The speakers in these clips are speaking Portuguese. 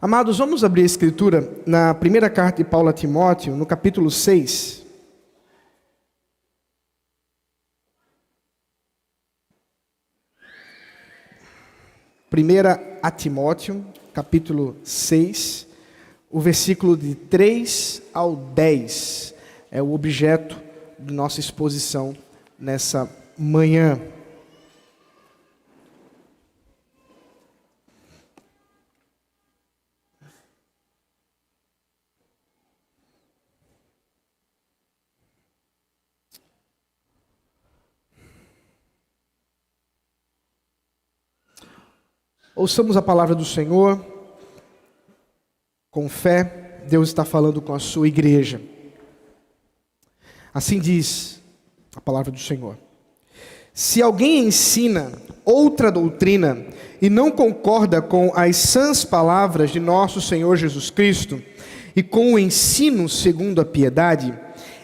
Amados, vamos abrir a Escritura na primeira carta de Paulo a Timóteo, no capítulo 6. Primeira a Timóteo, capítulo 6, o versículo de 3 ao 10 é o objeto de nossa exposição nessa manhã. Ouçamos a palavra do Senhor com fé. Deus está falando com a sua igreja. Assim diz a palavra do Senhor: se alguém ensina outra doutrina e não concorda com as sãs palavras de nosso Senhor Jesus Cristo e com o ensino segundo a piedade,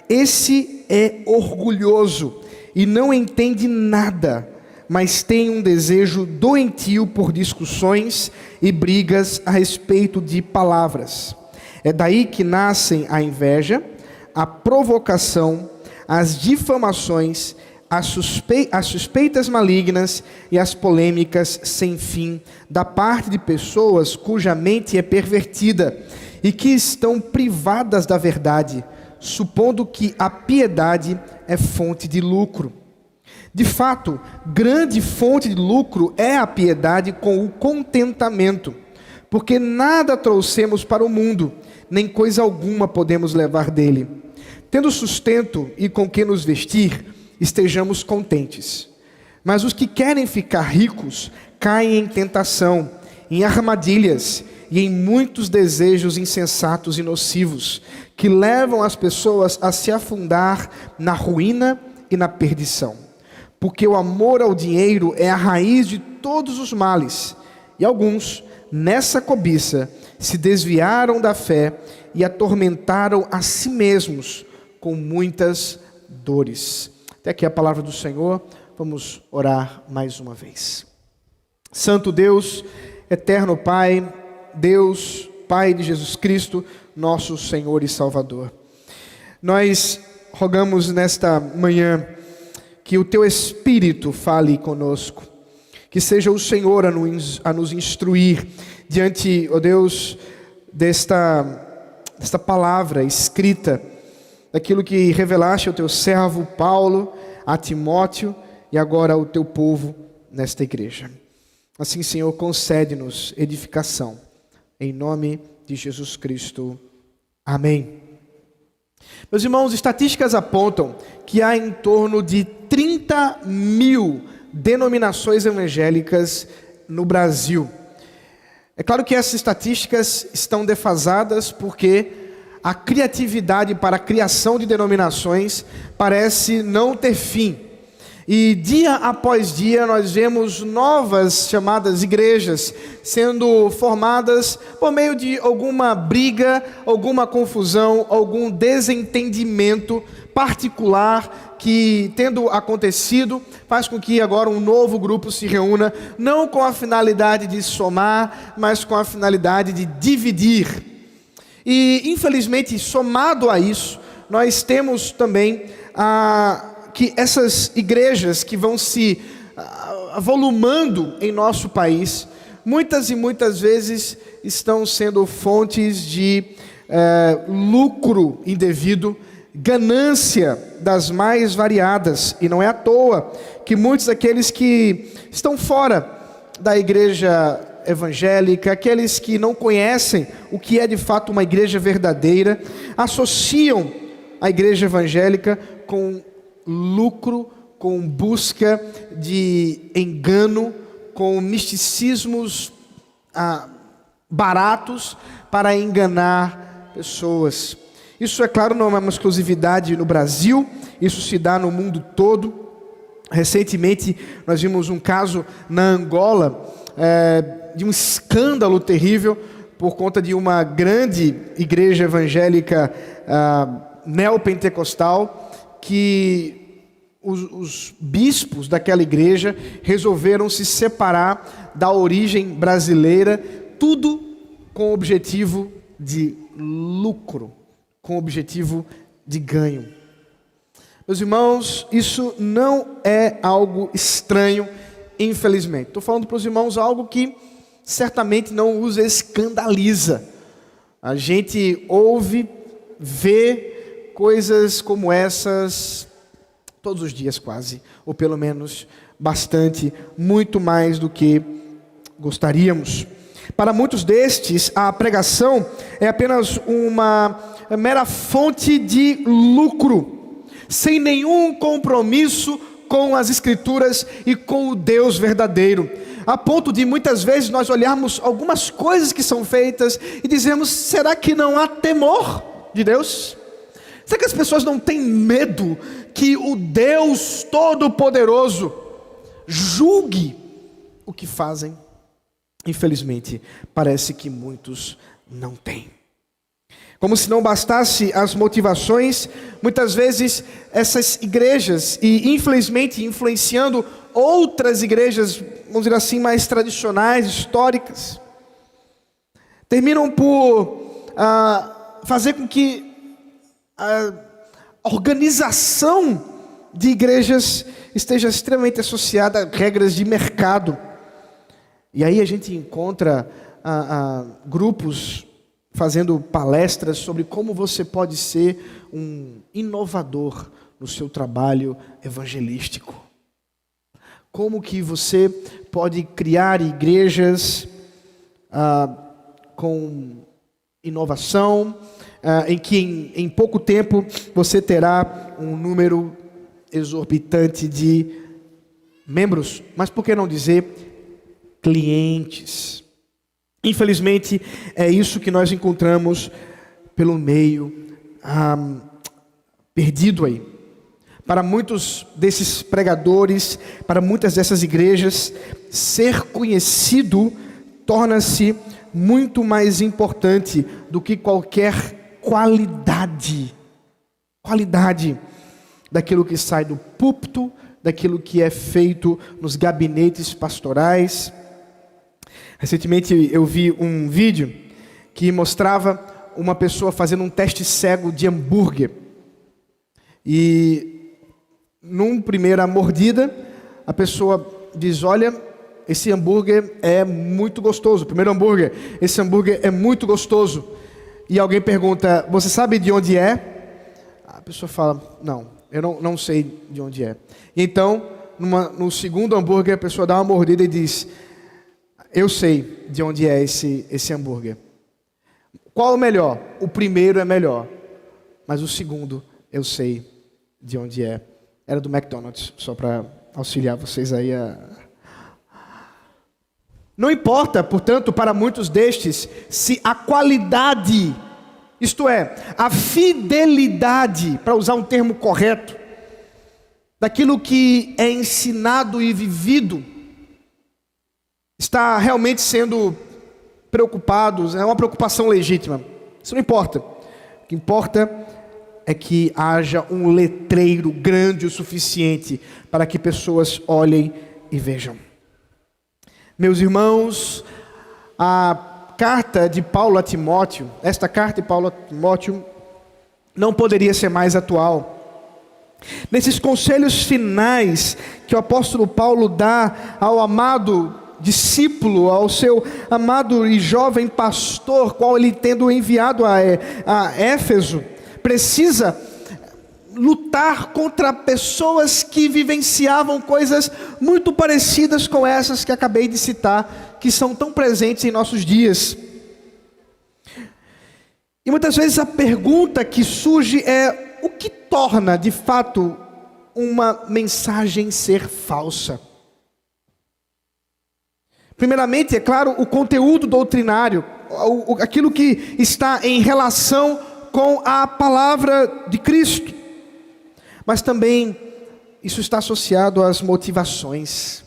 esse é orgulhoso e não entende nada, mas tem um desejo doentio por discussões e brigas a respeito de palavras. É daí que nascem a inveja, a provocação, as difamações, as suspeitas malignas e as polêmicas sem fim, da parte de pessoas cuja mente é pervertida e que estão privadas da verdade, supondo que a piedade é fonte de lucro. De fato, grande fonte de lucro é a piedade com o contentamento, porque nada trouxemos para o mundo, nem coisa alguma podemos levar dele. Tendo sustento e com que nos vestir, estejamos contentes. Mas os que querem ficar ricos caem em tentação, em armadilhas e em muitos desejos insensatos e nocivos, que levam as pessoas a se afundar na ruína e na perdição. Porque o amor ao dinheiro é a raiz de todos os males, e alguns, nessa cobiça, se desviaram da fé e atormentaram a si mesmos com muitas dores. Até aqui a palavra do Senhor. Vamos orar mais uma vez. Santo Deus, eterno Pai, Deus, Pai de Jesus Cristo, nosso Senhor e Salvador, nós rogamos nesta manhã que o Teu Espírito fale conosco, que seja o Senhor a nos instruir diante, ó Deus, desta palavra escrita, daquilo que revelaste ao Teu servo Paulo, a Timóteo e agora ao Teu povo nesta igreja. Assim, Senhor, concede-nos edificação, em nome de Jesus Cristo. Amém. Meus irmãos, estatísticas apontam que há em torno de 30 mil denominações evangélicas no Brasil. É claro que essas estatísticas estão defasadas porque a criatividade para a criação de denominações parece não ter fim. E dia após dia nós vemos novas chamadas igrejas sendo formadas por meio de alguma briga, alguma confusão, algum desentendimento particular que, tendo acontecido, faz com que agora um novo grupo se reúna, não com a finalidade de somar, mas com a finalidade de dividir. E infelizmente, somado a isso, nós temos também que essas igrejas que vão se avolumando em nosso país, muitas e muitas vezes estão sendo fontes de lucro indevido, ganância das mais variadas, e não é à toa que muitos daqueles que estão fora da igreja evangélica, aqueles que não conhecem o que é de fato uma igreja verdadeira, associam a igreja evangélica com lucro, com busca de engano, com misticismos baratos para enganar pessoas. Isso, é claro, não é uma exclusividade no Brasil, isso se dá no mundo todo. Recentemente nós vimos um caso na Angola, de um escândalo terrível por conta de uma grande igreja evangélica neopentecostal, que os bispos daquela igreja resolveram se separar da origem brasileira, tudo com o objetivo de lucro, com o objetivo de ganho. Meus irmãos, isso não é algo estranho, infelizmente. Estou falando para os irmãos algo que certamente não os escandaliza. A gente ouve, vê coisas como essas todos os dias quase, ou pelo menos bastante, muito mais do que gostaríamos. Para muitos destes, a pregação é apenas uma mera fonte de lucro, sem nenhum compromisso com as Escrituras e com o Deus verdadeiro, a ponto de muitas vezes nós olharmos algumas coisas que são feitas e dizemos: será que não há temor de Deus? Será que as pessoas não têm medo que o Deus Todo-Poderoso julgue o que fazem? Infelizmente, parece que muitos não têm. Como se não bastasse as motivações, muitas vezes essas igrejas, e infelizmente influenciando outras igrejas, vamos dizer assim, mais tradicionais, históricas, terminam por fazer com que a organização de igrejas esteja extremamente associada a regras de mercado. E aí a gente encontra grupos fazendo palestras sobre como você pode ser um inovador no seu trabalho evangelístico. Como que você pode criar igrejas com inovação, em que em pouco tempo você terá um número exorbitante de membros, mas por que não dizer clientes? Infelizmente, é isso que nós encontramos pelo meio perdido aí. Para muitos desses pregadores, para muitas dessas igrejas, ser conhecido torna-se muito mais importante do que qualquer qualidade daquilo que sai do púlpito, daquilo que é feito nos gabinetes pastorais. Recentemente eu vi um vídeo que mostrava uma pessoa fazendo um teste cego de hambúrguer. E numa primeira mordida, a pessoa diz: olha, esse hambúrguer é muito gostoso. Primeiro hambúrguer, esse hambúrguer é muito gostoso. E alguém pergunta: você sabe de onde é? A pessoa fala: não, eu não sei de onde é. E então, no segundo hambúrguer, a pessoa dá uma mordida e diz: eu sei de onde é esse hambúrguer. Qual é o melhor? O primeiro é melhor, mas o segundo eu sei de onde é. Era do McDonald's, só para auxiliar vocês aí Não importa, portanto, para muitos destes, se a qualidade, isto é, a fidelidade, para usar um termo correto, daquilo que é ensinado e vivido, está realmente sendo preocupados, é uma preocupação legítima. Isso não importa. O que importa é que haja um letreiro grande o suficiente para que pessoas olhem e vejam. Meus irmãos, a carta de Paulo a Timóteo, esta carta de Paulo a Timóteo não poderia ser mais atual. Nesses conselhos finais que o apóstolo Paulo dá ao amado discípulo, ao seu amado e jovem pastor, qual ele tendo enviado a Éfeso, precisa lutar contra pessoas que vivenciavam coisas muito parecidas com essas que acabei de citar, que são tão presentes em nossos dias. E muitas vezes a pergunta que surge é: o que torna de fato uma mensagem ser falsa? Primeiramente, é claro, o conteúdo doutrinário, aquilo que está em relação com a palavra de Cristo. Mas também isso está associado às motivações.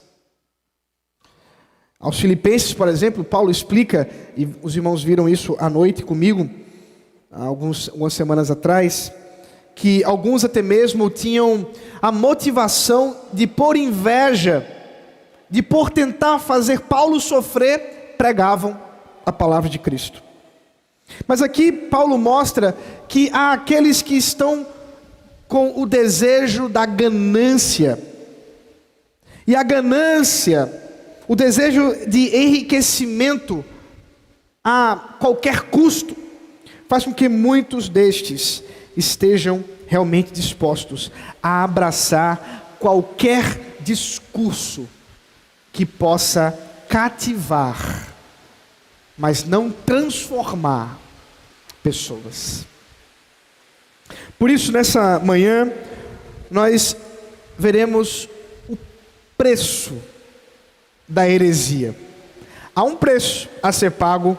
Aos Filipenses, por exemplo, Paulo explica, e os irmãos viram isso à noite comigo, algumas semanas atrás, que alguns até mesmo tinham a motivação de por inveja, de por tentar fazer Paulo sofrer, pregavam a palavra de Cristo. Mas aqui Paulo mostra que há aqueles que estão com o desejo da ganância. E a ganância, o desejo de enriquecimento a qualquer custo, faz com que muitos destes estejam realmente dispostos a abraçar qualquer discurso que possa cativar, mas não transformar pessoas. Por isso, nessa manhã, nós veremos o preço da heresia. Há um preço a ser pago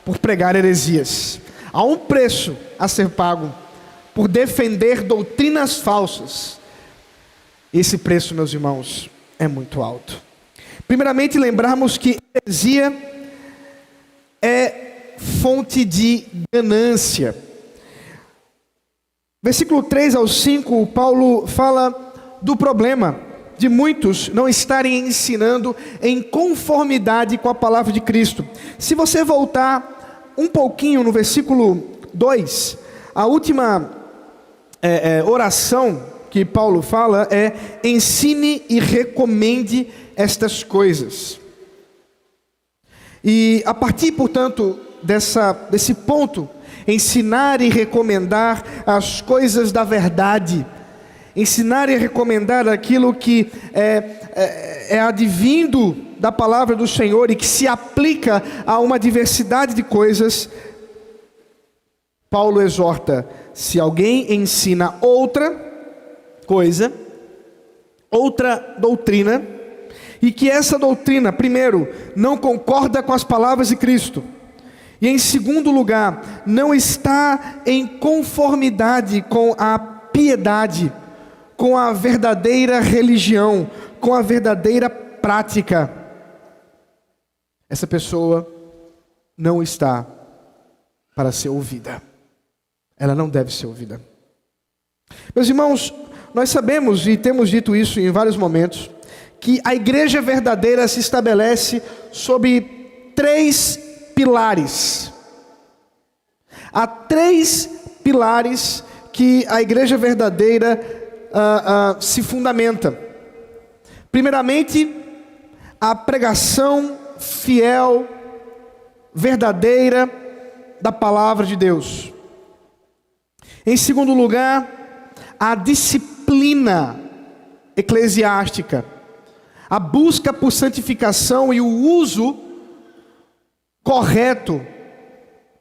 por pregar heresias. Há um preço a ser pago por defender doutrinas falsas. Esse preço, meus irmãos, é muito alto. Primeiramente, lembrarmos que heresia é fonte de ganância. Versículo 3 ao 5, Paulo fala do problema de muitos não estarem ensinando em conformidade com a palavra de Cristo. Se você voltar um pouquinho no versículo 2, a última oração que Paulo fala é: ensine e recomende estas coisas. E a partir, portanto, desse ponto, ensinar e recomendar as coisas da verdade, ensinar e recomendar aquilo que é advindo da palavra do Senhor e que se aplica a uma diversidade de coisas, Paulo exorta: se alguém ensina outra coisa, outra doutrina, e que essa doutrina, primeiro, não concorda com as palavras de Cristo, e em segundo lugar, não está em conformidade com a piedade, com a verdadeira religião, com a verdadeira prática, essa pessoa não está para ser ouvida. Ela não deve ser ouvida. Meus irmãos, nós sabemos, e temos dito isso em vários momentos, que a igreja verdadeira se estabelece sob 3 pilares. Há 3 pilares que a igreja verdadeira se fundamenta. Primeiramente, a pregação fiel, verdadeira da palavra de Deus. Em segundo lugar, a disciplina eclesiástica, a busca por santificação e o uso correto,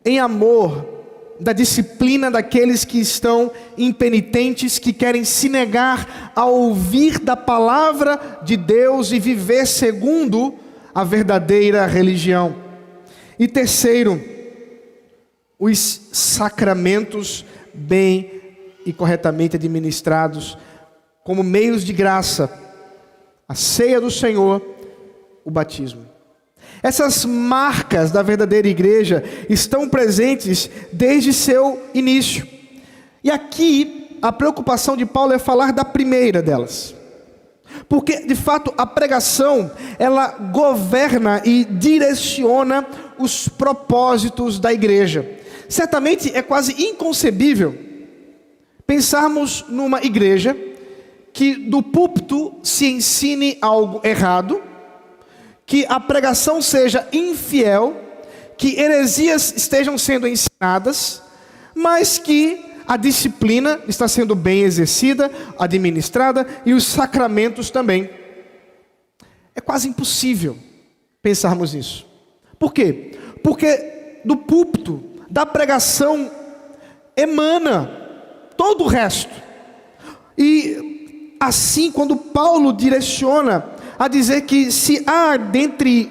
em amor, da disciplina daqueles que estão impenitentes, que querem se negar a ouvir da palavra de Deus e viver segundo a verdadeira religião. E terceiro, os sacramentos bem e corretamente administrados, como meios de graça, a ceia do Senhor, o batismo. Essas marcas da verdadeira igreja estão presentes desde seu início. E aqui, a preocupação de Paulo é falar da primeira delas. Porque, de fato, a pregação, ela governa e direciona os propósitos da igreja. Certamente é quase inconcebível pensarmos numa igreja que do púlpito se ensine algo errado, que a pregação seja infiel, que heresias estejam sendo ensinadas, mas que a disciplina está sendo bem exercida, administrada, e os sacramentos também. É quase impossível pensarmos nisso. Por quê? Porque do púlpito, da pregação, emana todo o resto. E assim, quando Paulo direciona a dizer que se há dentre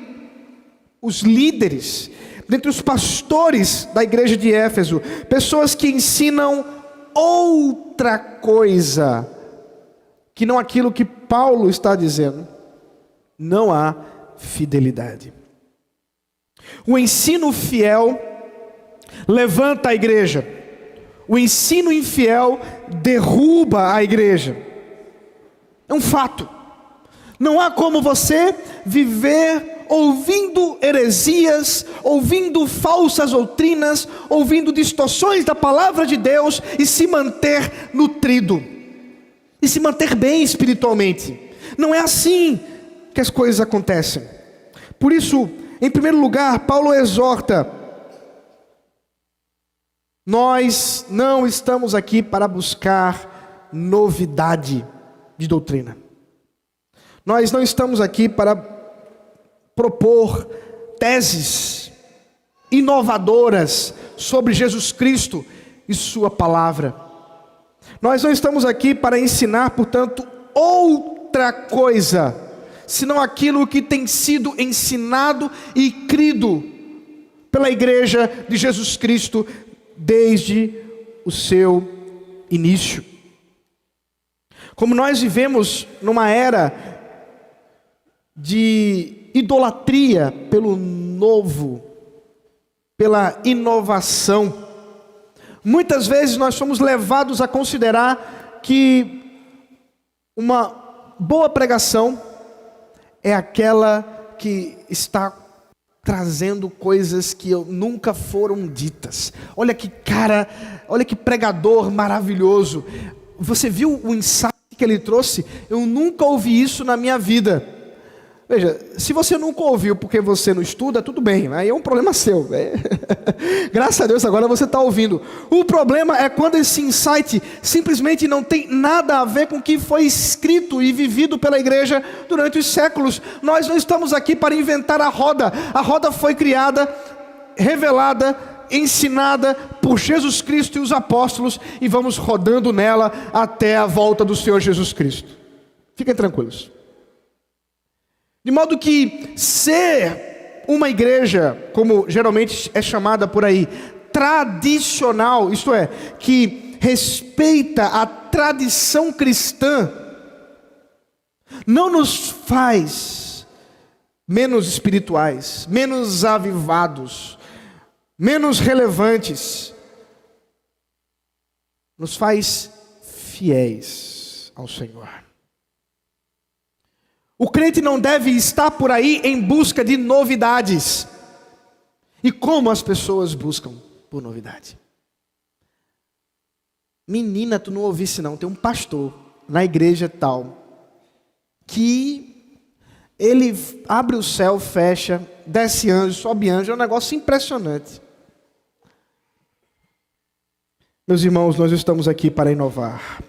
os líderes, dentre os pastores da igreja de Éfeso, pessoas que ensinam outra coisa que não aquilo que Paulo está dizendo, não há fidelidade. O ensino fiel levanta a igreja. O ensino infiel derruba a igreja. É um fato. Não há como você viver ouvindo heresias, ouvindo falsas doutrinas, ouvindo distorções da palavra de Deus e se manter nutrido, e se manter bem espiritualmente. Não é assim que as coisas acontecem. Por isso, em primeiro lugar, Paulo exorta: nós não estamos aqui para buscar novidade de doutrina. Nós não estamos aqui para propor teses inovadoras sobre Jesus Cristo e sua palavra. Nós não estamos aqui para ensinar, portanto, outra coisa, senão aquilo que tem sido ensinado e crido pela igreja de Jesus Cristo desde o seu início. Como nós vivemos numa era de idolatria pelo novo, pela inovação, muitas vezes nós somos levados a considerar que uma boa pregação é aquela que está trazendo coisas que nunca foram ditas. Olha que cara, olha que pregador maravilhoso. Você viu o insight que ele trouxe? Eu nunca ouvi isso na minha vida. Veja, se você nunca ouviu porque você não estuda, tudo bem, aí é um problema seu. Graças a Deus agora você está ouvindo. O problema é quando esse insight simplesmente não tem nada a ver com o que foi escrito e vivido pela igreja durante os séculos. Nós não estamos aqui para inventar a roda. A roda foi criada, revelada, ensinada por Jesus Cristo e os apóstolos, e vamos rodando nela até a volta do Senhor Jesus Cristo. Fiquem tranquilos. De modo que ser uma igreja, como geralmente é chamada por aí, tradicional, isto é, que respeita a tradição cristã, não nos faz menos espirituais, menos avivados, menos relevantes, nos faz fiéis ao Senhor. O crente não deve estar por aí em busca de novidades. E como as pessoas buscam por novidade? Menina, tu não ouvisse não, tem um pastor na igreja tal, que ele abre o céu, fecha, desce anjo, sobe anjo, é um negócio impressionante. Meus irmãos, nós estamos aqui para inovar.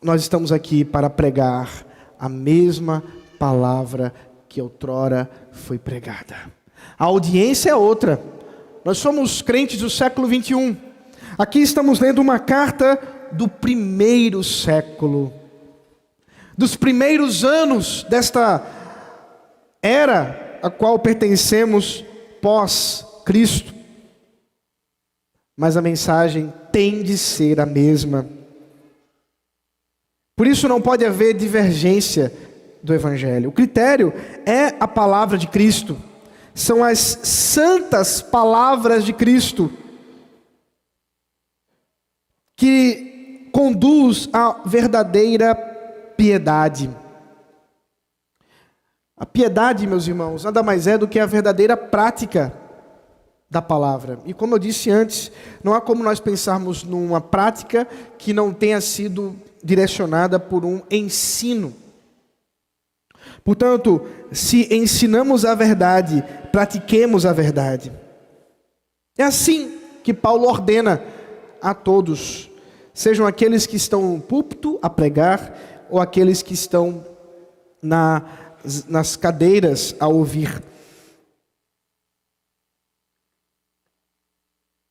Nós estamos aqui para pregar a mesma palavra que outrora foi pregada. A audiência é outra. Nós somos crentes do século 21. Aqui estamos lendo uma carta do primeiro século, dos primeiros anos desta era a qual pertencemos pós-Cristo. Mas a mensagem tem de ser a mesma. Por isso não pode haver divergência do Evangelho. O critério é a palavra de Cristo. São as santas palavras de Cristo que conduz à verdadeira piedade. A piedade, meus irmãos, nada mais é do que a verdadeira prática da palavra. E como eu disse antes, não há como nós pensarmos numa prática que não tenha sido direcionada por um ensino. Portanto, se ensinamos a verdade, pratiquemos a verdade. É assim que Paulo ordena a todos, sejam aqueles que estão no púlpito a pregar, ou aqueles que estão nas cadeiras a ouvir.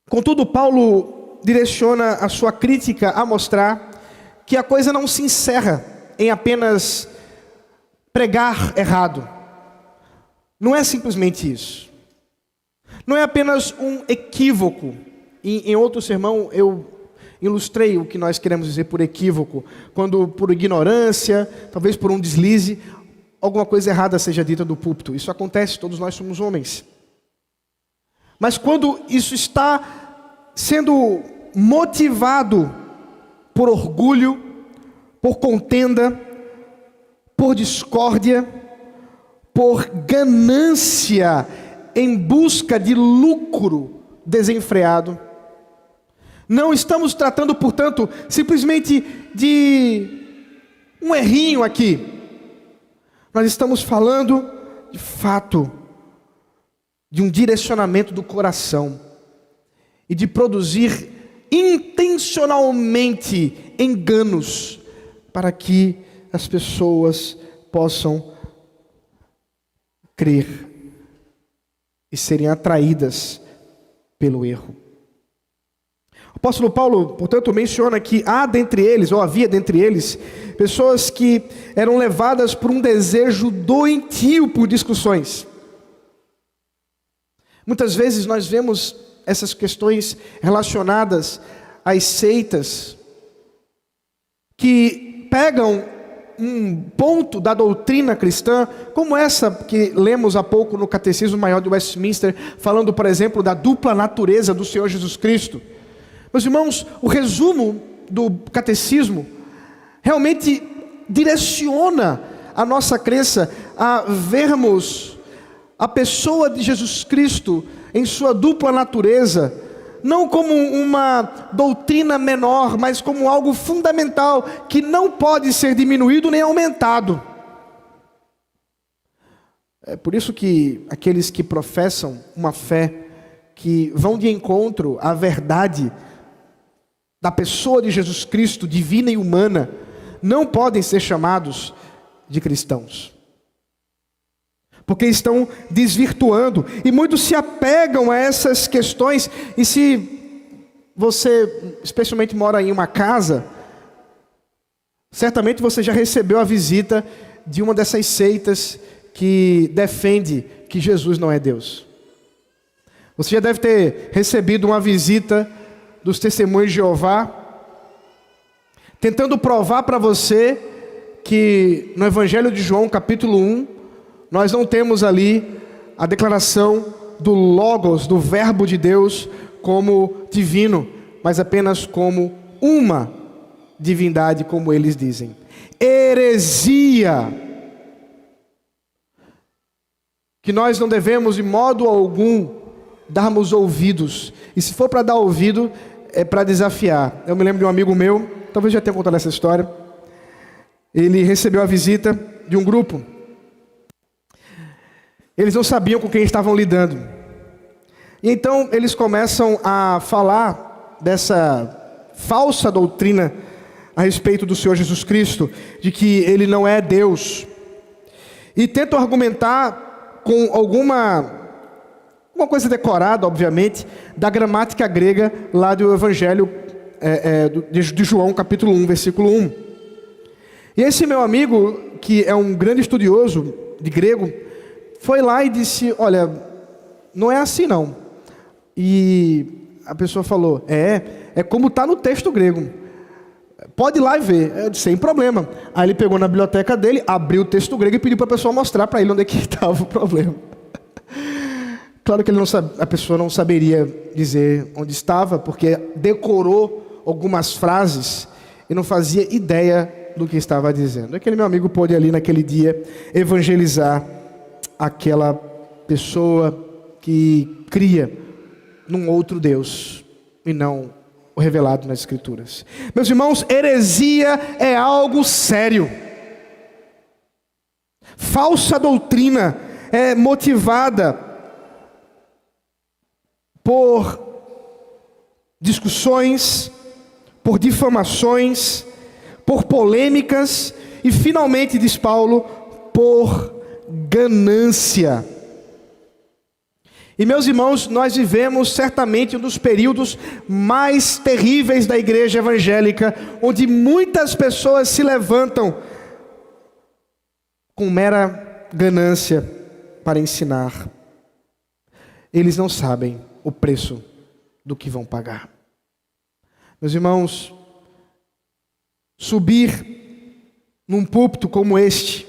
Contudo, Paulo direciona a sua crítica a mostrar que a coisa não se encerra em apenas pregar errado. Não é simplesmente isso. Não é apenas um equívoco. Em outro sermão eu ilustrei o que nós queremos dizer por equívoco. Quando por ignorância, talvez por um deslize, alguma coisa errada seja dita do púlpito. Isso acontece, todos nós somos homens. Mas quando isso está sendo motivado por orgulho, por contenda, por discórdia, por ganância, em busca de lucro desenfreado. Não estamos tratando, portanto, simplesmente de um errinho aqui. Nós estamos falando, de fato, de um direcionamento do coração e de produzir intencionalmente enganos para que as pessoas possam crer e serem atraídas pelo erro. O apóstolo Paulo, portanto, menciona que havia dentre eles, pessoas que eram levadas por um desejo doentio por discussões. Muitas vezes nós vemos essas questões relacionadas às seitas, que pegam um ponto da doutrina cristã, como essa que lemos há pouco no Catecismo Maior de Westminster, falando, por exemplo, da dupla natureza do Senhor Jesus Cristo. Meus irmãos, o resumo do catecismo realmente direciona a nossa crença a vermos a pessoa de Jesus Cristo em sua dupla natureza, não como uma doutrina menor, mas como algo fundamental, que não pode ser diminuído nem aumentado. É por isso que aqueles que professam uma fé, que vão de encontro à verdade da pessoa de Jesus Cristo, divina e humana, não podem ser chamados de cristãos, porque estão desvirtuando, e muitos se apegam a essas questões. E se você especialmente mora em uma casa, certamente você já recebeu a visita de uma dessas seitas que defende que Jesus não é Deus. Você já deve ter recebido uma visita dos Testemunhos de Jeová, tentando provar para você que no Evangelho de João, capítulo 1, nós não temos ali a declaração do Logos, do Verbo de Deus, como divino, mas apenas como uma divindade, como eles dizem. Heresia! Que nós não devemos de modo algum darmos ouvidos, e se for para dar ouvido, é para desafiar. Eu me lembro de um amigo meu, talvez já tenha contado essa história. Ele recebeu a visita de um grupo. Eles não sabiam com quem estavam lidando. E então eles começam a falar dessa falsa doutrina a respeito do Senhor Jesus Cristo, de que Ele não é Deus. E tentam argumentar com alguma coisa decorada, obviamente, da gramática grega lá do Evangelho de João, capítulo 1, versículo 1. E esse meu amigo, que é um grande estudioso de grego, foi lá e disse: olha, não é assim não. E a pessoa falou: é como está no texto grego, pode ir lá e ver. Eu disse: sem problema. Aí ele pegou na biblioteca dele, abriu o texto grego e pediu para a pessoa mostrar para ele onde é que estava o problema. Claro que a pessoa não saberia dizer onde estava, porque decorou algumas frases e não fazia ideia do que estava dizendo. Aquele meu amigo pôde ali naquele dia evangelizar aquela pessoa que cria num outro Deus e não o revelado nas Escrituras. Meus irmãos, heresia é algo sério. Falsa doutrina é motivada por discussões, por difamações, por polêmicas e, finalmente, diz Paulo, por ganância. E, meus irmãos, nós vivemos certamente um dos períodos mais terríveis da igreja evangélica, onde muitas pessoas se levantam com mera ganância para ensinar. Eles não sabem o preço do que vão pagar. Meus irmãos, subir num púlpito como este,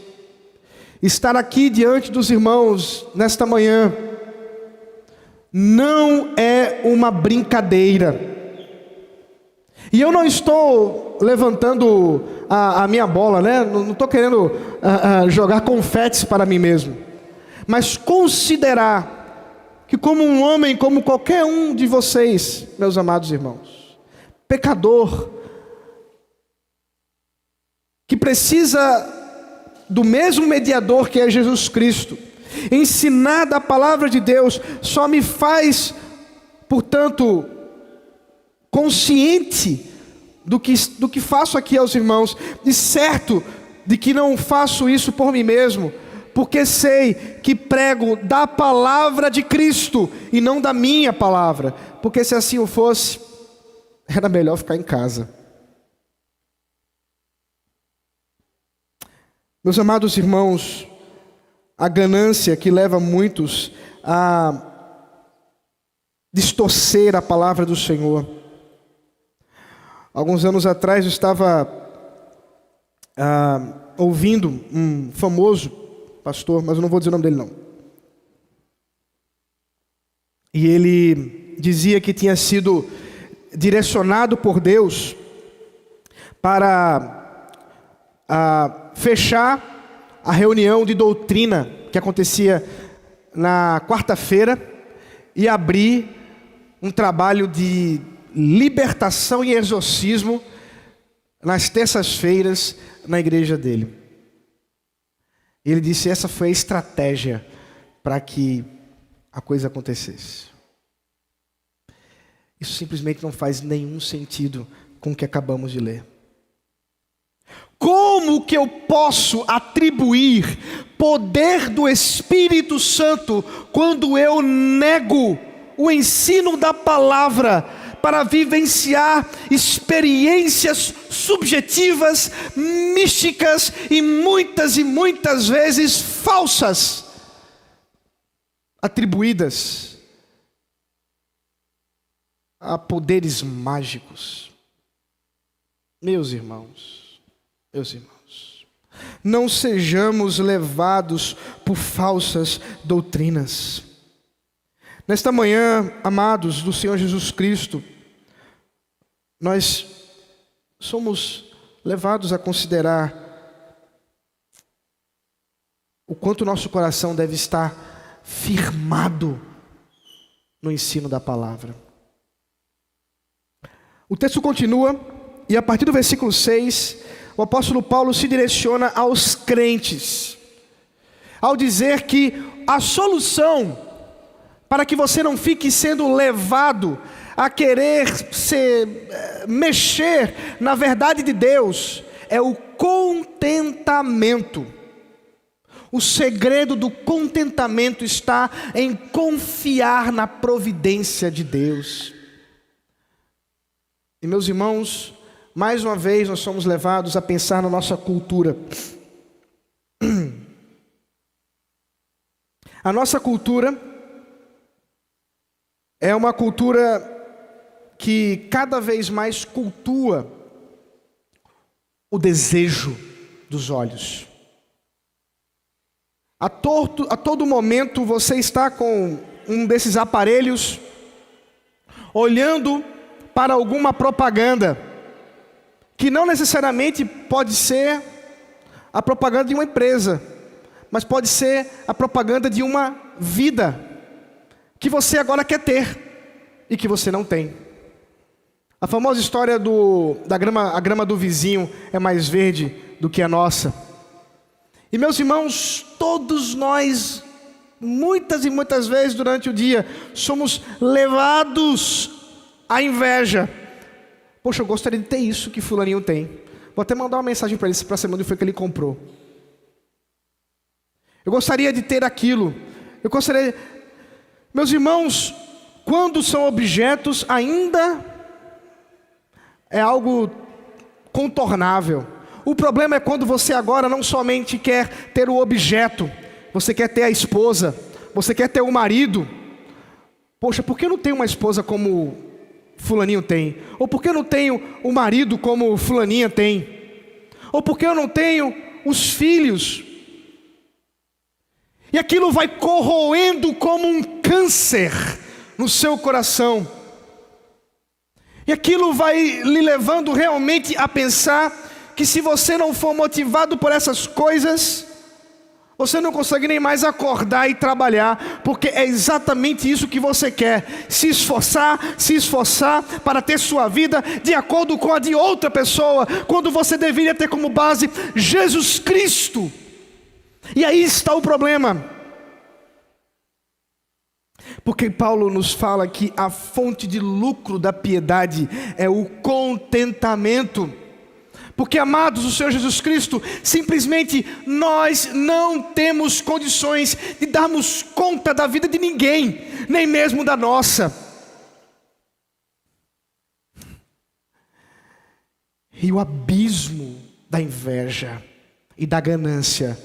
estar aqui diante dos irmãos nesta manhã, não é uma brincadeira. E eu não estou levantando a minha bola, né? Não estou querendo jogar confetes para mim mesmo. mas considerar que como um homem, como qualquer um de vocês, meus amados irmãos, pecador, que precisa do mesmo mediador que é Jesus Cristo, ensinar da palavra de Deus, só me faz, portanto, consciente do que faço aqui aos irmãos, e certo de que não faço isso por mim mesmo, porque sei que prego da palavra de Cristo e não da minha palavra, porque se assim o fosse, era melhor ficar em casa. Meus amados irmãos, a ganância que leva muitos a distorcer a palavra do Senhor. Alguns anos atrás eu estava ouvindo um famoso pastor, mas eu não vou dizer o nome dele não. E ele dizia que tinha sido direcionado por Deus para fechar a reunião de doutrina que acontecia na quarta-feira e abrir um trabalho de libertação e exorcismo nas terças-feiras na igreja dele. Ele disse: essa foi a estratégia para que a coisa acontecesse. Isso simplesmente não faz nenhum sentido com o que acabamos de ler. Como que eu posso atribuir poder do Espírito Santo quando eu nego o ensino da palavra para vivenciar experiências subjetivas, místicas e muitas vezes falsas, atribuídas a poderes mágicos? Meus irmãos, não sejamos levados por falsas doutrinas. Nesta manhã, amados do Senhor Jesus Cristo, nós somos levados a considerar o quanto nosso coração deve estar firmado no ensino da palavra. O texto continua, e a partir do versículo 6, o apóstolo Paulo se direciona aos crentes, ao dizer que a solução para que você não fique sendo levado a querer mexer na verdade de Deus é o contentamento. O segredo do contentamento está em confiar na providência de Deus. E meus irmãos, mais uma vez nós somos levados a pensar na nossa cultura. A nossa cultura é uma cultura que cada vez mais cultua o desejo dos olhos. A todo momento você está com um desses aparelhos, olhando para alguma propaganda, que não necessariamente pode ser a propaganda de uma empresa, mas pode ser a propaganda de uma vida que você agora quer ter e que você não tem. A famosa história a grama do vizinho é mais verde do que a nossa. E meus irmãos, todos nós, muitas e muitas vezes durante o dia, somos levados à inveja. Poxa, eu gostaria de ter isso que fulaninho tem. Vou até mandar uma mensagem para ele, para saber onde foi que ele comprou. Eu gostaria de ter aquilo. Eu gostaria... Meus irmãos, quando são objetos, ainda é algo contornável. O problema é quando você agora não somente quer ter o objeto, você quer ter a esposa, você quer ter o marido. Poxa, por que eu não tenho uma esposa como fulaninho tem? Ou por que eu não tenho o marido como fulaninha tem? Ou por que eu não tenho os filhos? E aquilo vai corroendo como um câncer no seu coração. E aquilo vai lhe levando realmente a pensar que se você não for motivado por essas coisas, Você não consegue nem mais acordar e trabalhar, porque é exatamente isso que você quer. Se esforçar para ter sua vida de acordo com a de outra pessoa, quando você deveria ter como base Jesus Cristo. E aí está o problema. Porque Paulo nos fala que a fonte de lucro da piedade é o contentamento. Porque, amados, o Senhor Jesus Cristo, simplesmente nós não temos condições de darmos conta da vida de ninguém, nem mesmo da nossa. E o abismo da inveja e da ganância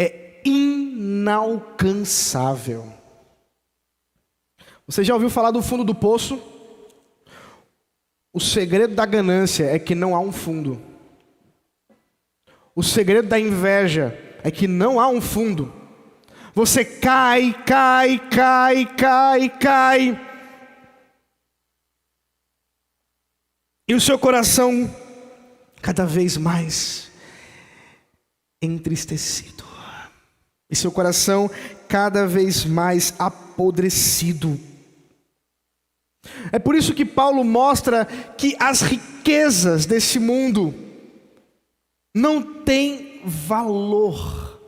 é inalcançável. Você já ouviu falar do fundo do poço? O segredo da ganância é que não há um fundo. O segredo da inveja é que não há um fundo. Você cai. E o seu coração cada vez mais entristecido. E seu coração cada vez mais apodrecido. É por isso que Paulo mostra que as riquezas desse mundo não têm valor.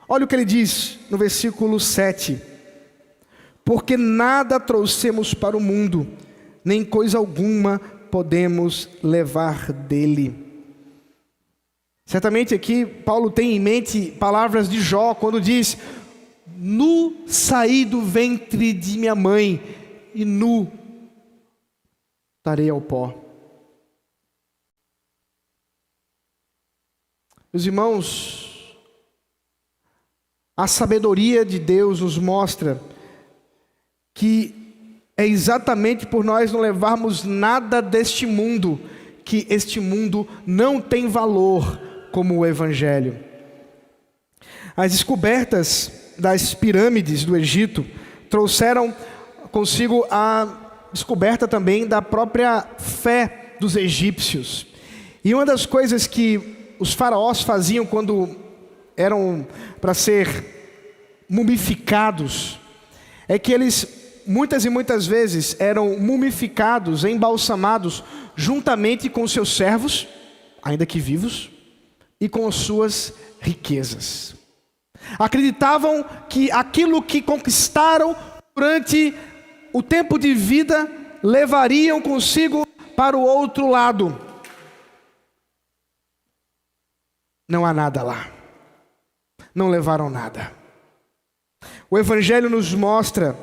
Olha o que ele diz no versículo 7. Porque nada trouxemos para o mundo, nem coisa alguma podemos levar dele. Certamente aqui Paulo tem em mente palavras de Jó, quando diz: nu saí do ventre de minha mãe, e nu voltarei ao pó. Meus irmãos, a sabedoria de Deus nos mostra que é exatamente por nós não levarmos nada deste mundo, que este mundo não tem valor como o Evangelho. As descobertas das pirâmides do Egito trouxeram consigo a descoberta também da própria fé dos egípcios. E uma das coisas que os faraós faziam quando eram para ser mumificados, é que eles muitas e muitas vezes eram mumificados, embalsamados, juntamente com seus servos, ainda que vivos, e com as suas riquezas. Acreditavam que aquilo que conquistaram durante o tempo de vida levariam consigo para o outro lado. Não há nada lá. Não levaram nada. O Evangelho nos mostra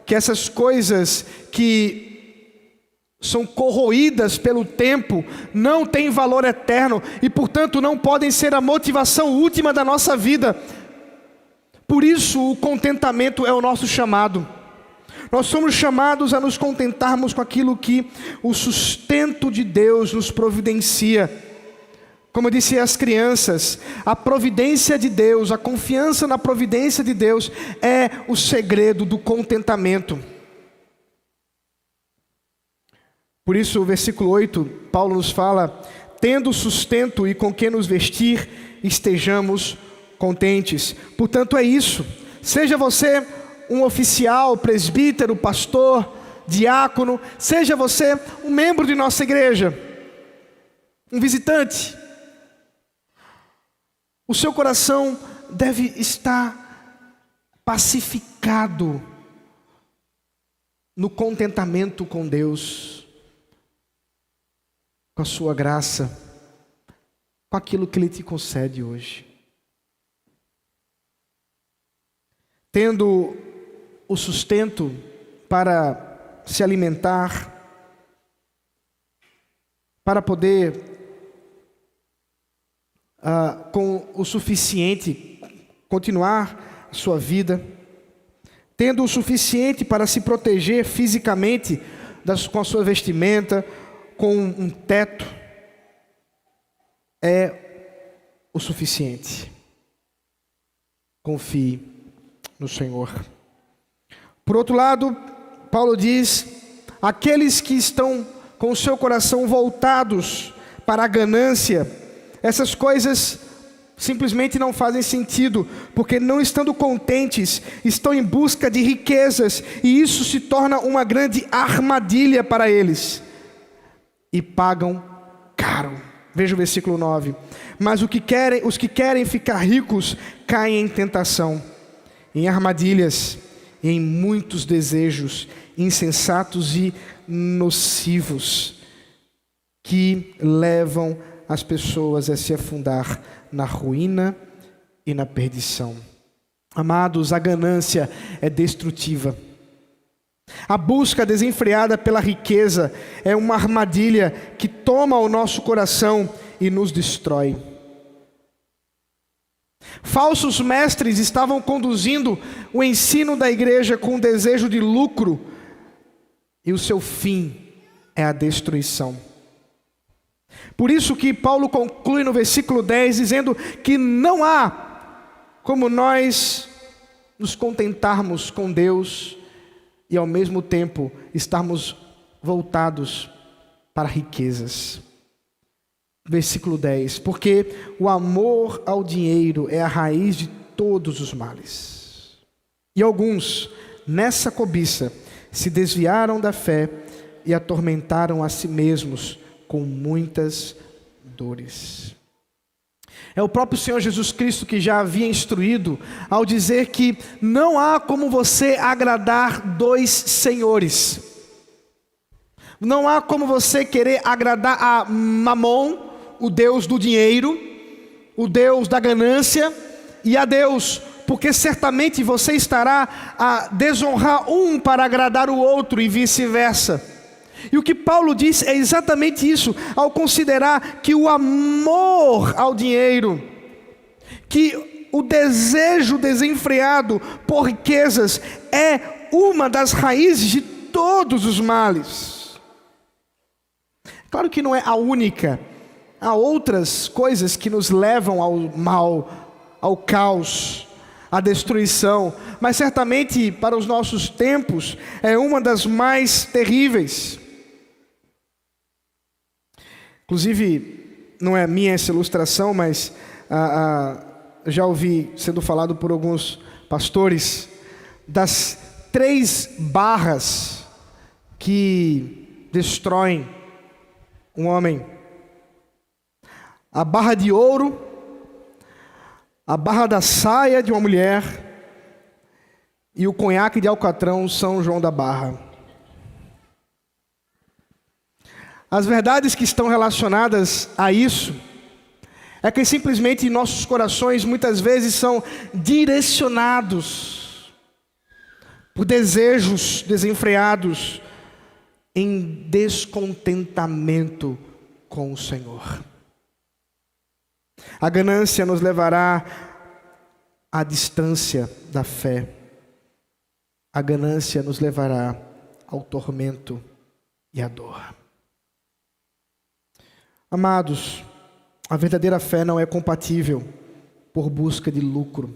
que essas coisas que são corroídas pelo tempo não têm valor eterno e, portanto, não podem ser a motivação última da nossa vida. Por isso, o contentamento é o nosso chamado. Nós somos chamados a nos contentarmos com aquilo que o sustento de Deus nos providencia. Como eu disse às crianças, a providência de Deus, a confiança na providência de Deus é o segredo do contentamento. Por isso, o versículo 8, Paulo nos fala: tendo sustento e com que nos vestir, estejamos contentes. Portanto, é isso. Seja você um oficial, presbítero, pastor, diácono, seja você um membro de nossa igreja, um visitante, o seu coração deve estar pacificado no contentamento com Deus, com a sua graça, com aquilo que Ele te concede hoje. Tendo o sustento para se alimentar, para poder, com o suficiente, continuar a sua vida, tendo o suficiente para se proteger fisicamente com a sua vestimenta, com um teto, é o suficiente. Confie no Senhor. Por outro lado, Paulo diz: aqueles que estão com o seu coração voltados para a ganância, essas coisas simplesmente não fazem sentido, porque não estando contentes, estão em busca de riquezas, e isso se torna uma grande armadilha para eles, e pagam caro. Veja o versículo 9. Mas os que querem ficar ricos caem em tentação, em armadilhas, e em muitos desejos insensatos e nocivos, que levam as pessoas a se afundar na ruína e na perdição. Amados, a ganância é destrutiva. A busca desenfreada pela riqueza é uma armadilha que toma o nosso coração e nos destrói. Falsos mestres estavam conduzindo o ensino da igreja com o desejo de lucro, e o seu fim é a destruição. Por isso que Paulo conclui no versículo 10, dizendo que não há como nós nos contentarmos com Deus e ao mesmo tempo estarmos voltados para riquezas. Versículo 10, porque o amor ao dinheiro é a raiz de todos os males. E alguns, nessa cobiça, se desviaram da fé e atormentaram a si mesmos com muitas dores. É o próprio Senhor Jesus Cristo que já havia instruído ao dizer que não há como você agradar dois senhores. Não há como você querer agradar a Mamon, o Deus do dinheiro, o Deus da ganância, e a Deus, porque certamente você estará a desonrar um para agradar o outro e vice-versa. E o que Paulo diz é exatamente isso, ao considerar que o amor ao dinheiro, que o desejo desenfreado por riquezas é uma das raízes de todos os males. Claro que não é a única. Há outras coisas que nos levam ao mal, ao caos, à destruição, mas certamente para os nossos tempos é uma das mais terríveis. Inclusive, não é minha essa ilustração, mas já ouvi sendo falado por alguns pastores das 3 barras que destroem um homem: a barra de ouro, a barra da saia de uma mulher e o conhaque de alcatrão São João da Barra. As verdades que estão relacionadas a isso é que simplesmente nossos corações muitas vezes são direcionados por desejos desenfreados em descontentamento com o Senhor. A ganância nos levará à distância da fé. A ganância nos levará ao tormento e à dor. Amados, a verdadeira fé não é compatível por busca de lucro.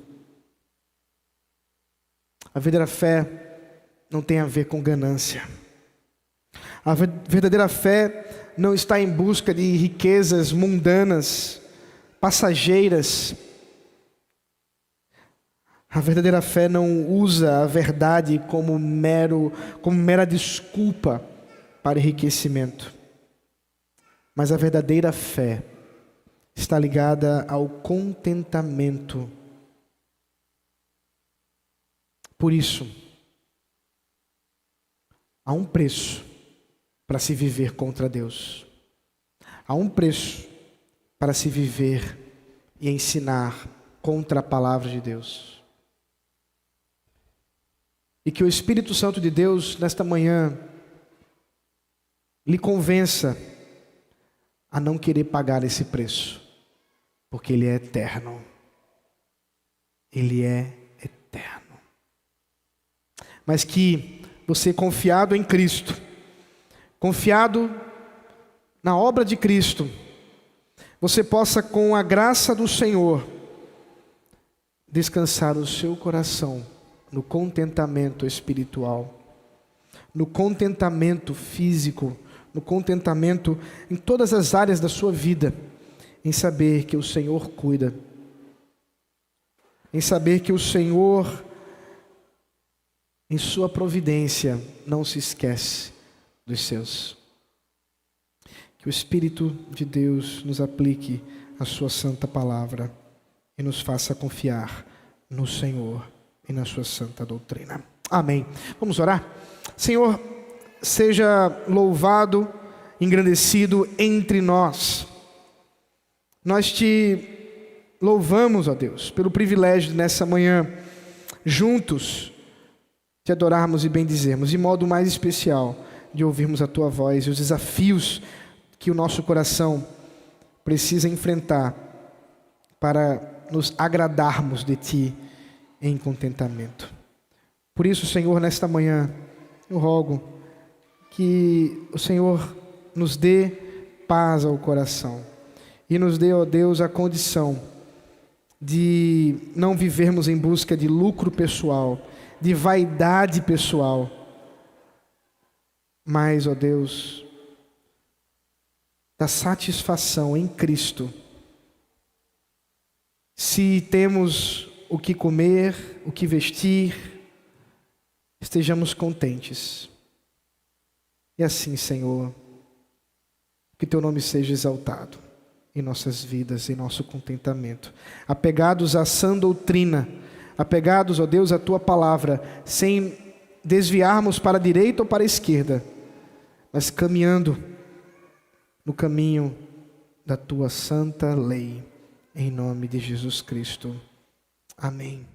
A verdadeira fé não tem a ver com ganância. A verdadeira fé não está em busca de riquezas mundanas, passageiras. A verdadeira fé não usa a verdade como mera desculpa para enriquecimento. Mas a verdadeira fé está ligada ao contentamento. Por isso, há um preço para se viver contra Deus. Há um preço para se viver e ensinar contra a palavra de Deus. E que o Espírito Santo de Deus, nesta manhã, lhe convença a não querer pagar esse preço, porque Ele é eterno. Ele é eterno. Mas que você, confiado em Cristo, confiado na obra de Cristo, você possa, com a graça do Senhor, descansar o seu coração no contentamento espiritual, no contentamento físico, no contentamento em todas as áreas da sua vida, em saber que o Senhor cuida em saber que o Senhor, em sua providência, não se esquece dos seus. Que o Espírito de Deus nos aplique a sua santa palavra e nos faça confiar no Senhor e na sua santa doutrina. Amém. Vamos orar? Senhor, seja louvado, engrandecido entre nós. Nós te louvamos, ó Deus, pelo privilégio de nessa manhã, juntos, te adorarmos e bendizermos, de modo mais especial, de ouvirmos a tua voz e os desafios que o nosso coração precisa enfrentar para nos agradarmos de ti em contentamento. Por isso, Senhor, nesta manhã, eu rogo que o Senhor nos dê paz ao coração e nos dê, ó Deus, a condição de não vivermos em busca de lucro pessoal, de vaidade pessoal, mas, ó Deus, da satisfação em Cristo. Se temos o que comer, o que vestir, estejamos contentes. E assim, Senhor, que teu nome seja exaltado em nossas vidas, em nosso contentamento. Apegados à sã doutrina, apegados, ó Deus, à tua palavra, sem desviarmos para a direita ou para a esquerda, mas caminhando no caminho da tua santa lei, em nome de Jesus Cristo. Amém.